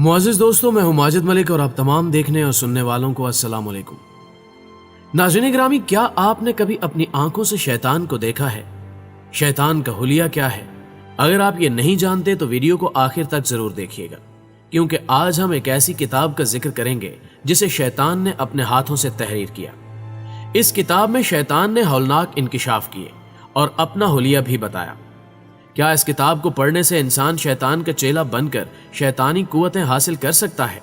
मुआज़िज़ दोस्तों, मैं हूं माजिद मलिक और आप तमाम देखने और सुनने वालों को अस्सलाम वालेकुम। नाज़रीन ग्रामी, क्या आपने कभी अपनी आंखों से शैतान को देखा है? शैतान का हुलिया क्या है? अगर आप ये नहीं जानते तो वीडियो को आखिर तक जरूर देखिएगा, क्योंकि आज हम एक ऐसी किताब का जिक्र करेंगे जिसे शैतान ने अपने हाथों से तहरीर किया। इस किताब में शैतान ने हौलनाक इंकिशाफ किए और अपना हुलिया भी बताया। क्या इस किताब को पढ़ने से इंसान शैतान का चेला बनकर शैतानी कुव्वतें हासिल कर सकता है?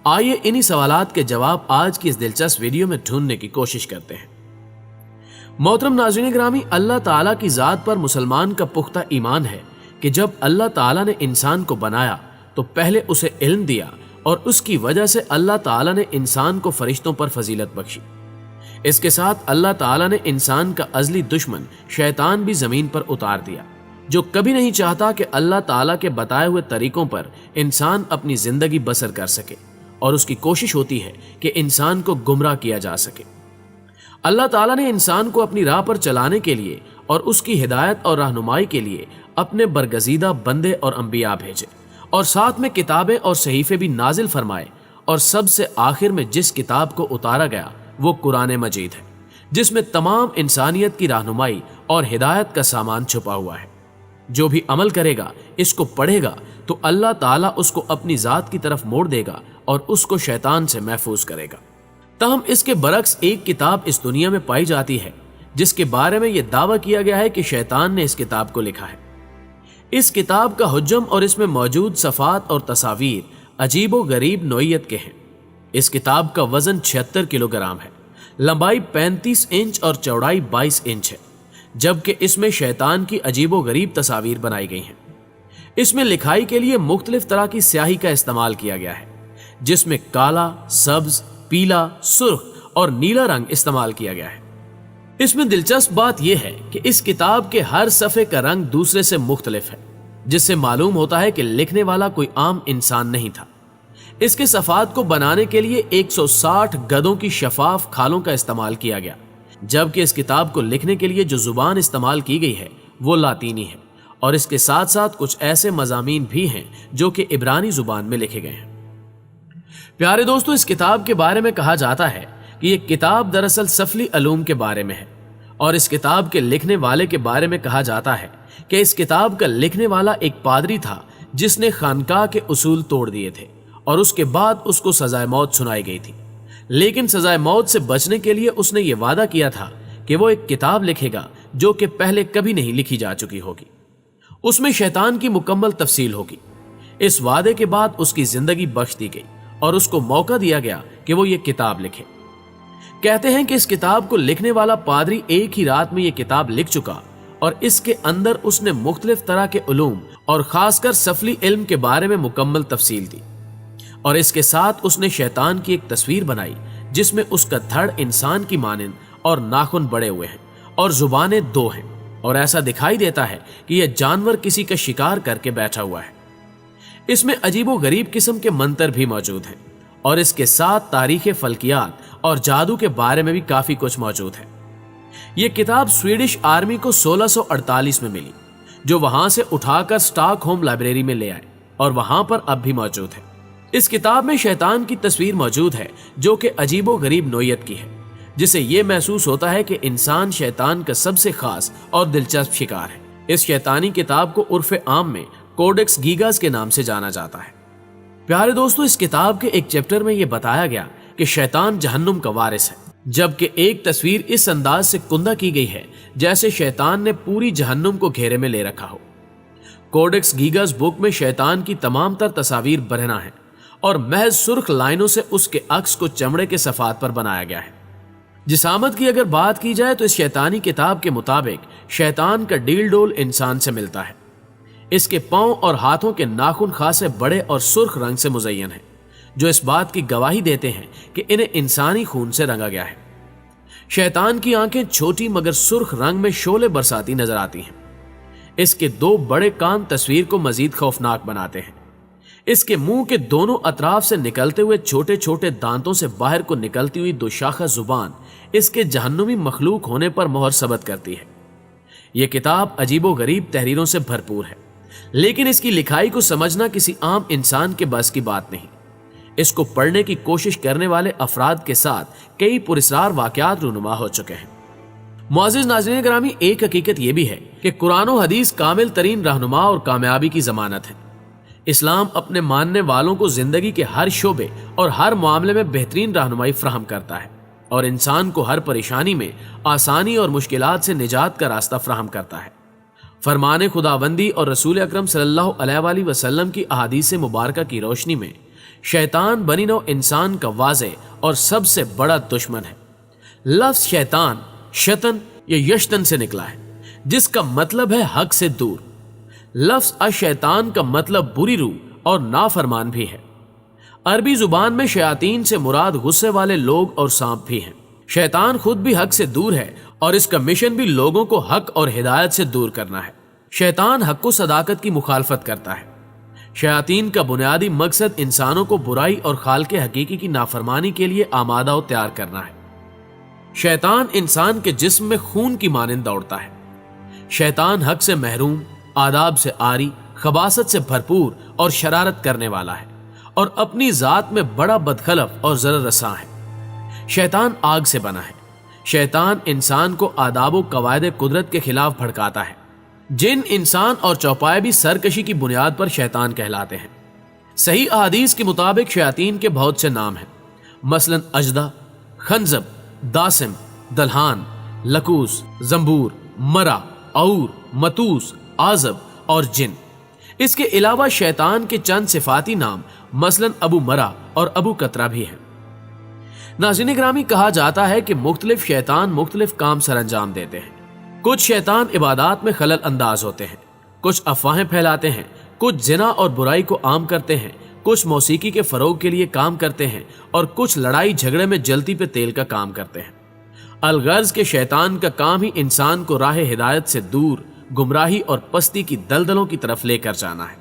आइए इन्हीं सवालात के जवाब आज की इस दिलचस्प वीडियो में ढूंढने की कोशिश करते हैं। मोहतरम नाज़रीन ग्रामी, अल्लाह ताला की ज़ात पर मुसलमान का पुख्ता ईमान है कि जब अल्लाह ताला ने इंसान को बनाया तो पहले उसे इल्म दिया और उसकी वजह से अल्लाह ताला ने इंसान को फरिश्तों पर फजीलत बख्शी। इसके साथ अल्लाह ताला ने इंसान का अज़ली दुश्मन शैतान भी ज़मीन पर उतार दिया, जो कभी नहीं चाहता कि अल्लाह ताला के बताए हुए तरीकों पर इंसान अपनी जिंदगी बसर कर सके, और उसकी कोशिश होती है कि इंसान को गुमराह किया जा सके। अल्लाह ताला ने इंसान को अपनी राह पर चलाने के लिए और उसकी हिदायत और रहनुमाई के लिए अपने बरगजीदा बंदे और अंबिया भेजे, और साथ में किताबें और सहीफे भी नाजिल फरमाए। और सबसे आखिर में जिस किताब को उतारा गया वो कुरान मजीद है, जिसमें तमाम इंसानियत की रहनुमाई और हिदायत का सामान छुपा हुआ है। जो भी अमल करेगा, इसको पढ़ेगा, तो अल्लाह ताला उसको अपनी जात की तरफ मोड़ देगा और उसको शैतान से महफूज करेगा। तहम इसके बरक्स एक किताब इस दुनिया में पाई जाती है जिसके बारे में यह दावा किया गया है कि शैतान ने इस किताब को लिखा है। इस किताब का हुज्जम और इसमें मौजूद सफ़ात और तस्वीर अजीबो गरीब नोयत के हैं। इस किताब का वजन 76 किलोग्राम है, लंबाई 35 इंच और चौड़ाई 22 इंच है, जबकि इसमें शैतान की अजीबो गरीब तस्वीर बनाई गई हैं। इसमें लिखाई के लिए मुख्तलिफ तरह की स्याही का इस्तेमाल किया गया है, जिसमें काला, सब्ज, पीला, सुर्ख और नीला रंग इस्तेमाल किया गया है। इसमें दिलचस्प बात यह है कि इस किताब के हर सफ़े का रंग दूसरे से मुख्तलिफ है, जिससे मालूम होता है कि लिखने वाला कोई आम इंसान नहीं था। इसके सफ़ात को बनाने के लिए 160 गधों की शफाफ खालों का इस्तेमाल किया गया, जबकि इस किताब को लिखने के लिए जो जुबान इस्तेमाल की गई है वो लातीनी है, और इसके साथ साथ कुछ ऐसे मज़ामीन भी हैं जो कि इब्रानी जुबान में लिखे गए हैं। प्यारे दोस्तों, इस किताब के बारे में कहा जाता है कि यह किताब दरअसल सफली अलूम के बारे में है, और इस किताब के लिखने वाले के बारे में कहा जाता है कि इस किताब का लिखने वाला एक पादरी था जिसने खानकाह के उसूल तोड़ दिए थे, और उसके बाद उसको सजाए मौत सुनाई गई थी। लेकिन सजाए मौत से बचने के लिए उसने ये वादा किया था कि वो एक किताब लिखेगा जो कि पहले कभी नहीं लिखी जा चुकी होगी। उसमें शैतान की मुकम्मल तफसील होगी। इस वादे के बाद उसकी जिंदगी बख्श दी गई और उसको मौका दिया गया कि वो ये किताब लिखे। कहते हैं कि इस किताब को लिखने वाला पादरी एक ही रात में ये किताब लिख चुका, और इसके अंदर उसने मुख्तलिफ तरह के उलूम और खासकर सफली इल्म के बारे में मुकम्मल तफसील दी। और इसके साथ उसने शैतान की एक तस्वीर बनाई जिसमें उसका धड़ इंसान की मानिंद और नाखून बड़े हुए हैं और जुबानें 2 हैं, और ऐसा दिखाई देता है कि यह जानवर किसी का शिकार करके बैठा हुआ है। इसमें अजीबो गरीब किस्म के मंत्र भी मौजूद हैं, और इसके साथ तारीख फल्कियात और जादू के बारे में भी काफी कुछ मौजूद है। यह किताब स्वीडिश आर्मी को 1648 में मिली, जो वहां से उठाकर स्टॉकहोम लाइब्रेरी में ले आए, और वहां पर अब भी मौजूद है। इस किताब में शैतान की तस्वीर मौजूद है जो कि अजीबो गरीब नोयत की है, जिसे यह महसूस होता है कि इंसान शैतान का सबसे खास और दिलचस्प शिकार है। इस शैतानी किताब को उर्फ आम में कोडेक्स गीगास के नाम से जाना जाता है। प्यारे दोस्तों, इस किताब के एक चैप्टर में यह बताया गया कि शैतान जहन्नुम का वारिस है, जबकि एक तस्वीर इस अंदाज से कुंदा की गई है जैसे शैतान ने पूरी जहन्नुम को घेरे में ले रखा हो। कोडेक्स गीगास बुक में शैतान की तमाम तर तस्वीर बरहना है, और महज सुर्ख लाइनों से उसके अक्स को चमड़े के सफात पर बनाया गया है। जिसामत की अगर बात की जाए तो इस शैतानी किताब के मुताबिक शैतान का डील डोल इंसान से मिलता है। इसके पांव और हाथों के नाखून खासे बड़े और सुर्ख रंग से मुज़य्यन है, जो इस बात की गवाही देते हैं कि इन्हें इंसानी खून से रंगा गया है। शैतान की आंखें छोटी मगर सुर्ख रंग में शोले बरसाती नजर आती हैं। इसके 2 बड़े कान तस्वीर को मजीद खौफनाक बनाते हैं। इसके मुंह के दोनों अतराफ से निकलते हुए छोटे छोटे दांतों से बाहर को निकलती हुई 2 शाखा जुबान इसके जहन्नुमी मखलूक होने पर मोहर सबत करती है। यह किताब अजीबो गरीब तहरीरों से भरपूर है, لیکن اس کی لکھائی کو سمجھنا کسی عام انسان کے بس کی بات نہیں۔ اس کو پڑھنے کی کوشش کرنے والے افراد کے ساتھ کئی پراسرار واقعات رونما ہو چکے ہیں۔ معزز ناظرین گرامی، ایک حقیقت یہ بھی ہے کہ قرآن و حدیث کامل ترین رہنما اور کامیابی کی ضمانت ہے۔ اسلام اپنے ماننے والوں کو زندگی کے ہر شعبے اور ہر معاملے میں بہترین رہنمائی فراہم کرتا ہے اور انسان کو ہر پریشانی میں آسانی اور مشکلات سے نجات کا راستہ فراہم کرتا ہے۔ فرمان خداوندی اور رسول اکرم صلی اللہ علیہ وآلہ وسلم کی احادیث مبارکہ کی روشنی میں شیطان بنی نوع انسان کا واضح اور سب سے بڑا دشمن ہے۔ لفظ شیطان شتن یا یشتن سے نکلا ہے، جس کا مطلب ہے حق سے دور۔ لفظ الشیطان کا مطلب بری روح اور نافرمان بھی ہے۔ عربی زبان میں شیاطین سے مراد غصے والے لوگ اور سانپ بھی ہیں۔ شیطان خود بھی حق سے دور ہے اور اس کا مشن بھی لوگوں کو حق اور ہدایت سے دور کرنا ہے۔ شیطان حق و صداقت کی مخالفت کرتا ہے۔ شیاطین کا بنیادی مقصد انسانوں کو برائی اور خالق حقیقی کی نافرمانی کے لیے آمادہ و تیار کرنا ہے۔ شیطان انسان کے جسم میں خون کی مانند دوڑتا ہے۔ شیطان حق سے محروم، آداب سے عاری، خباثت سے بھرپور اور شرارت کرنے والا ہے اور اپنی ذات میں بڑا بدخلق اور ضرر رساں ہے۔ شیطان آگ سے بنا ہے۔ شیطان انسان کو آداب و قواعد قدرت کے خلاف بھڑکاتا ہے۔ جن، انسان اور چوپائے بھی سرکشی کی بنیاد پر شیطان کہلاتے ہیں۔ صحیح احادیث کے مطابق شیاطین کے بہت سے نام ہیں، مثلا اجدہ، خنزب، داسم، دلہان، لکوس، زنبور، مرا، عور، متوس، آزب اور جن۔ اس کے علاوہ شیطان کے چند صفاتی نام مثلا ابو مرا اور ابو قطرہ بھی ہیں۔ ناظرین گرامی، کہا جاتا ہے کہ مختلف شیطان مختلف کام سر انجام دیتے ہیں۔ کچھ شیطان عبادات میں خلل انداز ہوتے ہیں، کچھ افواہیں پھیلاتے ہیں، کچھ زنا اور برائی کو عام کرتے ہیں، کچھ موسیقی کے فروغ کے لیے کام کرتے ہیں اور کچھ لڑائی جھگڑے میں جلتی پہ تیل کا کام کرتے ہیں۔ الغرض کے شیطان کا کام ہی انسان کو راہ ہدایت سے دور، گمراہی اور پستی کی دلدلوں کی طرف لے کر جانا ہے۔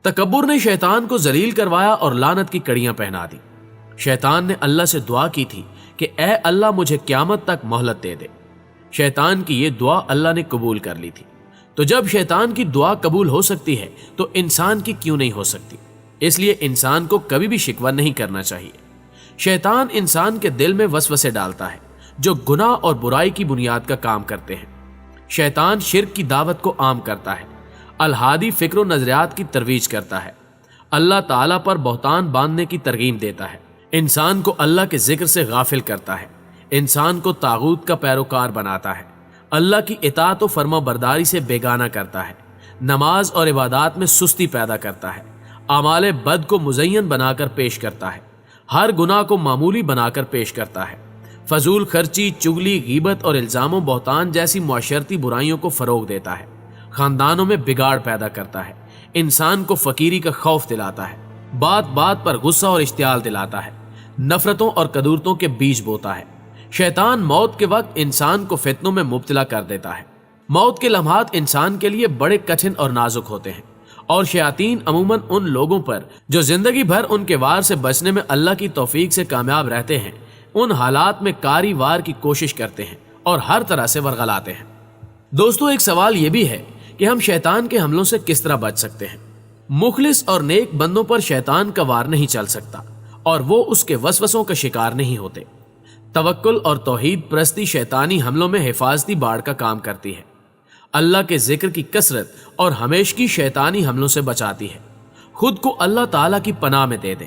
تکبر نے شیطان کو ذلیل کروایا اور لعنت کی کڑیاں پہنا دی۔ شیطان نے اللہ سے دعا کی تھی کہ اے اللہ مجھے قیامت تک مہلت دے دے۔ شیطان کی یہ دعا اللہ نے قبول کر لی تھی۔ تو جب شیطان کی دعا قبول ہو سکتی ہے تو انسان کی کیوں نہیں ہو سکتی؟ اس لیے انسان کو کبھی بھی شکوہ نہیں کرنا چاہیے۔ شیطان انسان کے دل میں وسوسے ڈالتا ہے جو گناہ اور برائی کی بنیاد کا کام کرتے ہیں۔ شیطان شرک کی دعوت کو عام کرتا ہے، الحادی فکر و نظریات کی ترویج کرتا ہے، اللہ تعالیٰ پر بہتان باندھنے کی ترغیب دیتا ہے، انسان کو اللہ کے ذکر سے غافل کرتا ہے، انسان کو طاغوت کا پیروکار بناتا ہے، اللہ کی اطاعت و فرما برداری سے بیگانہ کرتا ہے، نماز اور عبادات میں سستی پیدا کرتا ہے، اعمال بد کو مزین بنا کر پیش کرتا ہے، ہر گناہ کو معمولی بنا کر پیش کرتا ہے، فضول خرچی، چگلی، غیبت اور الزام و بہتان جیسی معاشرتی برائیوں کو فروغ دیتا ہے، خاندانوں میں بگاڑ پیدا کرتا ہے، انسان کو فقیری کا خوف دلاتا ہے، بات بات پر غصہ اور اشتعال دلاتا ہے، نفرتوں اور کدورتوں کے بیج بوتا ہے۔ شیطان موت کے وقت انسان کو فتنوں میں مبتلا کر دیتا ہے۔ موت کے لمحات انسان کے لیے بڑے کٹھن اور نازک ہوتے ہیں اور شیاطین عموماً ان لوگوں پر جو زندگی بھر ان کے وار سے بچنے میں اللہ کی توفیق سے کامیاب رہتے ہیں، ان حالات میں کاری وار کی کوشش کرتے ہیں اور ہر طرح سے ورغلاتے ہیں۔ دوستو، ایک سوال یہ بھی ہے کہ ہم شیطان کے حملوں سے کس طرح بچ سکتے ہیں؟ مخلص اور نیک بندوں پر شیطان کا وار نہیں چل سکتا اور وہ اس کے وسوسوں کا شکار نہیں ہوتے۔ توکل اور توحید پرستی شیطانی حملوں میں حفاظتی باڑ کا کام کرتی ہے۔ اللہ کے ذکر کی کثرت اور ہمیشگی شیطانی حملوں سے بچاتی ہے۔ خود کو اللہ تعالیٰ کی پناہ میں دے دیں۔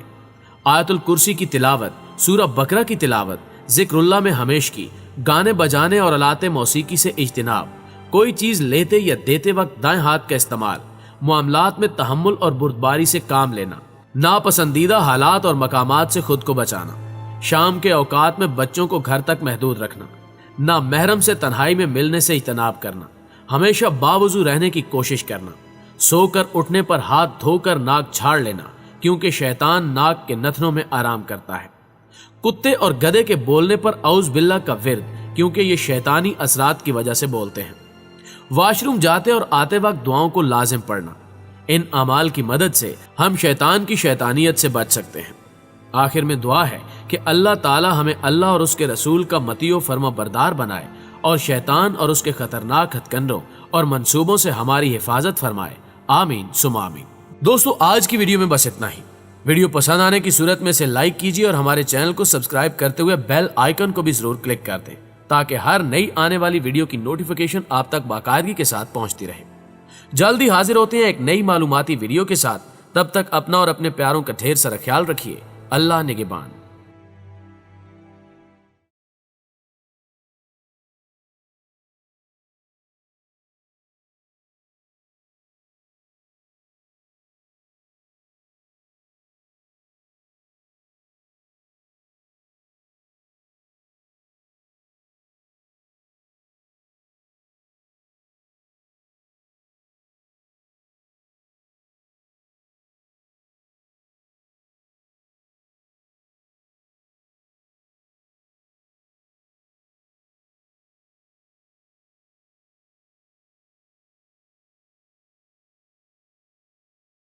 آیت الکرسی کی تلاوت، سورہ بقرہ کی تلاوت، ذکر اللہ میں ہمیشگی، گانے بجانے اور آلات موسیقی سے اجتناب، کوئی چیز لیتے یا دیتے وقت دائیں ہاتھ کا استعمال، معاملات میں تحمل اور بردباری سے کام لینا، ناپسندیدہ حالات اور مقامات سے خود کو بچانا، شام کے اوقات میں بچوں کو گھر تک محدود رکھنا، نامحرم سے تنہائی میں ملنے سے اجتناب کرنا، ہمیشہ باوضو رہنے کی کوشش کرنا، سو کر اٹھنے پر ہاتھ دھو کر ناک جھاڑ لینا کیونکہ شیطان ناک کے نتنوں میں آرام کرتا ہے، کتے اور گدھے کے بولنے پر اعوذ باللہ کا ورد کیونکہ یہ شیطانی اثرات کی وجہ سے بولتے ہیں، واش روم جاتے اور آتے وقت دعاؤں کو لازم پڑھنا۔ ان اعمال کی مدد سے ہم شیطان کی شیطانیت سے بچ سکتے ہیں۔ آخر میں دعا ہے کہ اللہ تعالی ہمیں اللہ اور اس کے رسول کا مطیع و فرما بردار بنائے اور شیطان اور اس کے خطرناک ہتھ کنڈوں اور منصوبوں سے ہماری حفاظت فرمائے۔ आमीन सुम आमीन। दोस्तों आज की वीडियो में बस इतना ही। वीडियो पसंद आने की सूरत में इसे लाइक कीजिए और हमारे चैनल को सब्सक्राइब करते हुए बेल आइकन को भी जरूर क्लिक कर दें ताकि हर नई आने वाली वीडियो की नोटिफिकेशन आप तक बाकायदगी के साथ पहुंचती रहे। जल्दी हाजिर होते हैं एक नई मालूमाती वीडियो के साथ। तब तक अपना और अपने प्यारों का ढेर सारा ख्याल रखिए। अल्लाह निगहबान।